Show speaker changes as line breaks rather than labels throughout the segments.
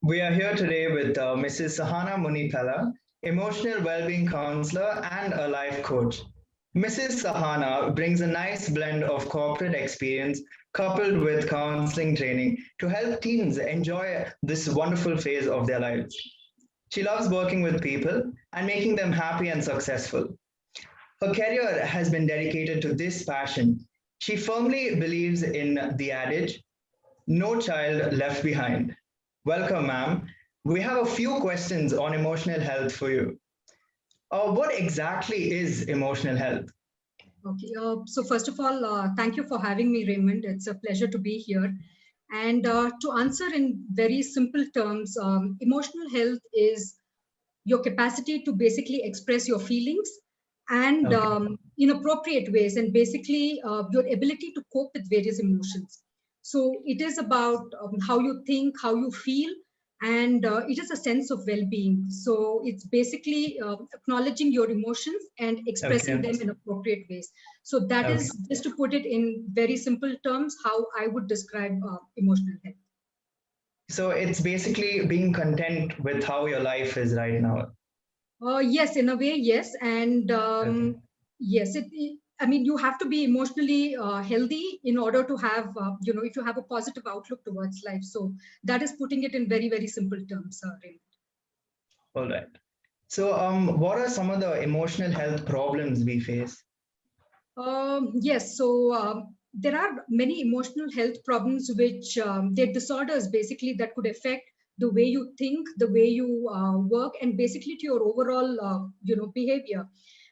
We are here today with Mrs. Sahana Munipella, emotional well-being counselor and a life coach. Mrs. Sahana brings a nice blend of corporate experience coupled with counseling training to help teens enjoy this wonderful phase of their lives. She loves working with people and making them happy and successful. Her career has been dedicated to this passion. She firmly believes in the adage, no child left behind. Welcome, ma'am. We have a few questions on emotional health for you. What exactly is emotional health?
Okay, so first of all, thank you for having me, Raymond. It's a pleasure to be here. And to answer in very simple terms, emotional health is your capacity to basically express your feelings and
Okay.
in appropriate ways, and basically your ability to cope with various emotions. So it is about how you think, how you feel, and it is a sense of well-being. So it's basically acknowledging your emotions and expressing
Okay.
them in appropriate ways. So that
Okay.
is, just to put it in very simple terms, how I would describe emotional health.
So it's basically being content with how your life is right now.
Yes, in a way, yes. And
Okay.
yes, I mean, you have to be emotionally healthy in order to have, if you have a positive outlook towards life. So that is putting it in very, very simple terms, Raymond.
All right. So, what are some of the emotional health problems we face?
Yes, so there are many emotional health problems which they're disorders basically that could affect the way you think, the way you work, and basically to your overall, behavior.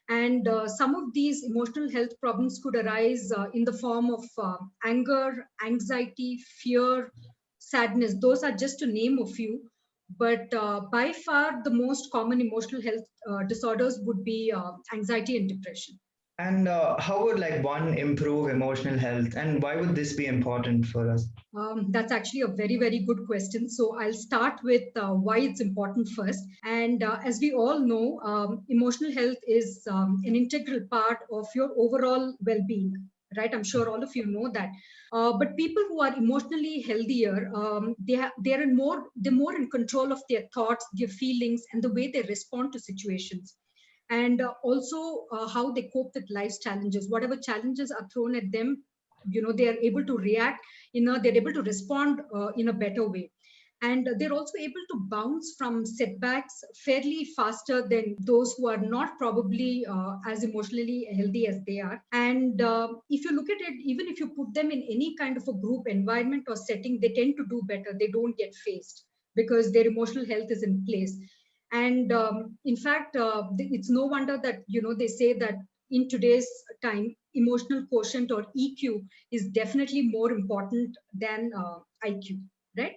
And some of these emotional health problems could arise in the form of anger, anxiety, fear, sadness. Those are just to name a few. But by far, the most common emotional health disorders would be anxiety and depression.
And how would like one improve emotional health, and why would this be important for us?
That's actually a very, very good question. So I'll start with why it's important first. And as we all know, emotional health is an integral part of your overall well-being, right? I'm sure all of you know that. But people who are emotionally healthier, they're more in control of their thoughts, their feelings, and the way they respond to situations. And also how they cope with life's challenges. Whatever challenges are thrown at them, they are able to react, they're able to respond in a better way. And they're also able to bounce from setbacks fairly faster than those who are not probably as emotionally healthy as they are. And if you look at it, even if you put them in any kind of a group environment or setting, they tend to do better. They don't get faced because their emotional health is in place. And in fact, it's no wonder that, they say that in today's time, emotional quotient or EQ is definitely more important than IQ, right?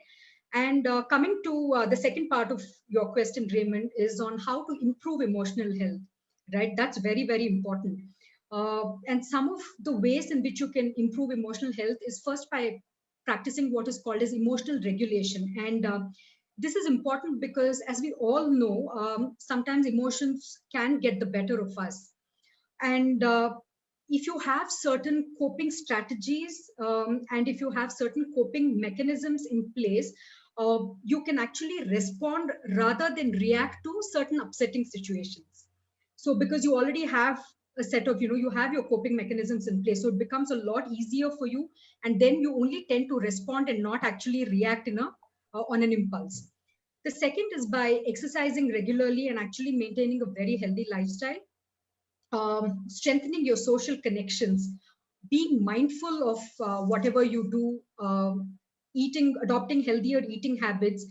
And coming to the second part of your question, Raymond, is on how to improve emotional health, right? That's very, very important. And some of the ways in which you can improve emotional health is first by practicing what is called as emotional regulation. And this is important because, as we all know, sometimes emotions can get the better of us. And if you have certain coping strategies and if you have certain coping mechanisms in place, you can actually respond rather than react to certain upsetting situations. So because you already have a set of, you have your coping mechanisms in place, so it becomes a lot easier for you. And then you only tend to respond and not actually react on an impulse. The second is by exercising regularly and actually maintaining a very healthy lifestyle, strengthening your social connections, being mindful of whatever you do, adopting healthier eating habits,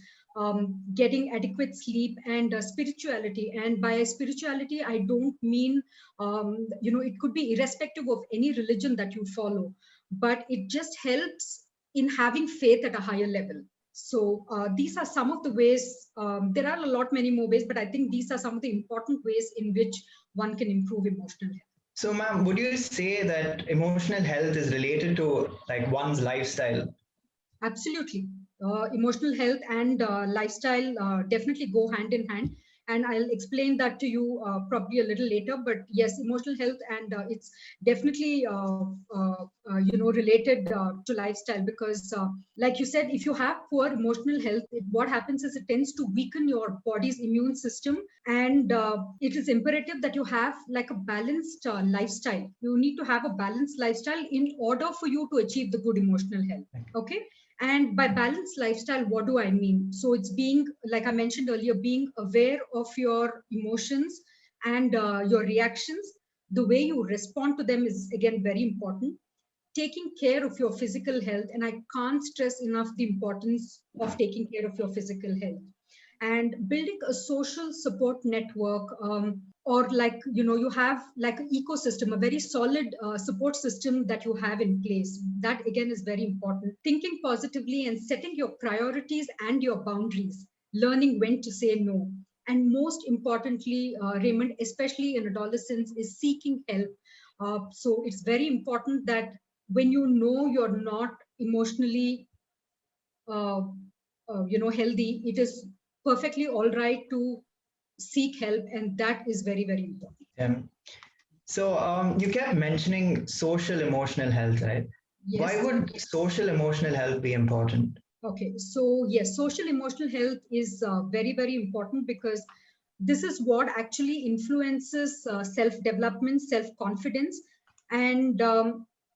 getting adequate sleep, and spirituality. And by spirituality, I don't mean, it could be irrespective of any religion that you follow, but it just helps in having faith at a higher level. So these are some of the ways. There are a lot many more ways, but I think these are some of the important ways in which one can improve emotional health.
So, ma'am, would you say that emotional health is related to like one's lifestyle?
Absolutely. Emotional health and lifestyle definitely go hand in hand. and I'll explain that to you probably a little later. But yes, emotional health, and it's definitely related to lifestyle, because like you said, if you have poor emotional health, what happens is it tends to weaken your body's immune system, and it is imperative that you have like a balanced lifestyle. You need to have a balanced lifestyle in order for you to achieve the good emotional health. Okay. And by balanced lifestyle, what do I mean? So it's being, like I mentioned earlier, being aware of your emotions and your reactions. The way you respond to them is, again, very important. Taking care of your physical health, and I can't stress enough the importance of taking care of your physical health. And building a social support network, or like, you have like an ecosystem, a very solid support system that you have in place. That again is very important. Thinking positively and setting your priorities and your boundaries, learning when to say no. And most importantly, Raymond, especially in adolescence, is seeking help. So it's very important that when you know you're not emotionally healthy, it is perfectly all right to seek help, and that is very, very important.
Yeah. So you kept mentioning social emotional health, right?
Yes.
Why would social emotional health be important?
Okay, so yes, social emotional health is very, very important, because this is what actually influences self-development, self-confidence, and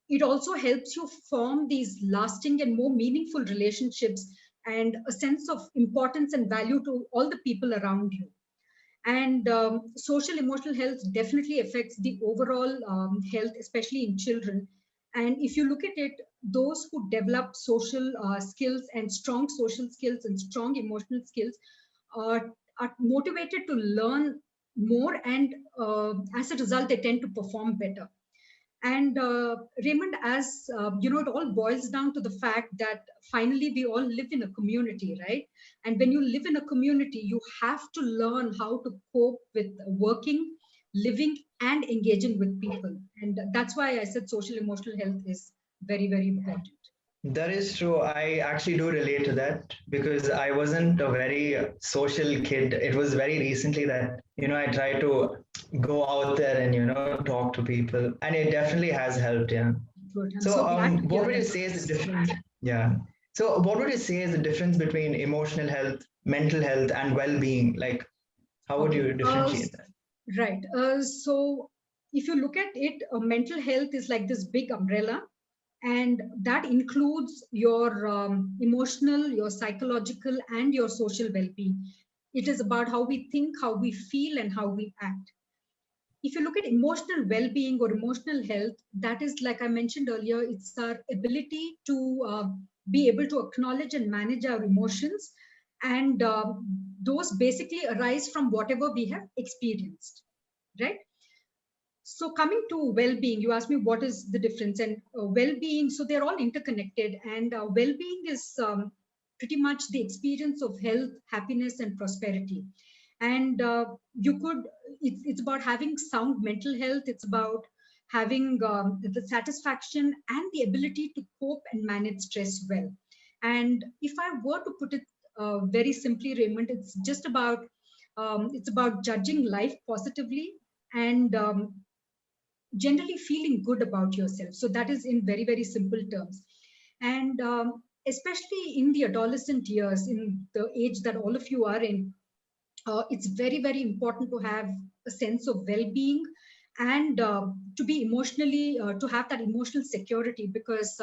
it also helps you form these lasting and more meaningful relationships, and a sense of importance and value to all the people around you. And social emotional health definitely affects the overall health, especially in children. And if you look at it, those who develop social skills and strong social skills and strong emotional skills are motivated to learn more, and as a result, they tend to perform better. And Raymond, as it all boils down to the fact that finally we all live in a community, right? And when you live in a community, you have to learn how to cope with working, living, and engaging with people. And that's why I said social emotional health is very, very important.
That is true. I actually do relate to that because I wasn't a very social kid. It was very recently that, I tried to go out there and, talk to people. And it definitely has helped. Yeah.
Good. I'm
So,
so glad to
what
hear
would you
that.
say is the difference? Yeah. So, what would you say is the difference between emotional health, mental health, and well being? Like, how would you differentiate that?
Right. So, if you look at it, mental health is like this big umbrella, and that includes your emotional, your psychological, and your social well-being. It is about how we think, how we feel, and how we act. If you look at emotional well-being or emotional health, that is, like I mentioned earlier, it's our ability to be able to acknowledge and manage our emotions, and those basically arise from whatever we have experienced, right? So coming to well-being, you asked me what is the difference, and well-being, so they're all interconnected, and well-being is pretty much the experience of health, happiness, and prosperity. And it's about having sound mental health. It's about having the satisfaction and the ability to cope and manage stress well. And if I were to put it very simply, Raymond, it's about judging life positively, and generally feeling good about yourself. So that is in very, very simple terms. And especially in the adolescent years, in the age that all of you are in, it's very, very important to have a sense of well-being, and to be emotionally, to have that emotional security, because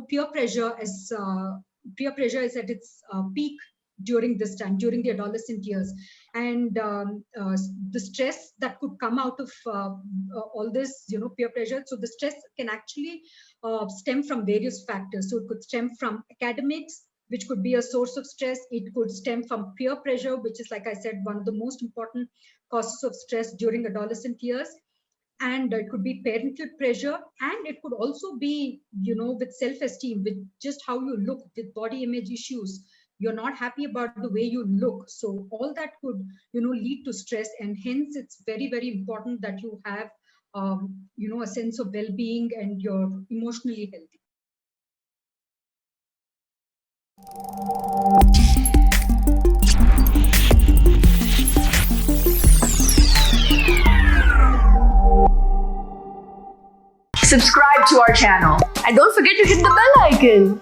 peer pressure is at its peak during this time, during the adolescent years. And the stress that could come out of all this, peer pressure. So the stress can actually stem from various factors. So it could stem from academics, which could be a source of stress. It could stem from peer pressure, which is, like I said, one of the most important causes of stress during adolescent years. And it could be parental pressure, and it could also be, with self-esteem, with just how you look, with body image issues. You're not happy about the way you look. So all that could, lead to stress, and hence it's very, very important that you have, a sense of well-being and you're emotionally healthy.
subscribe to our channel. And don't forget to hit the bell icon.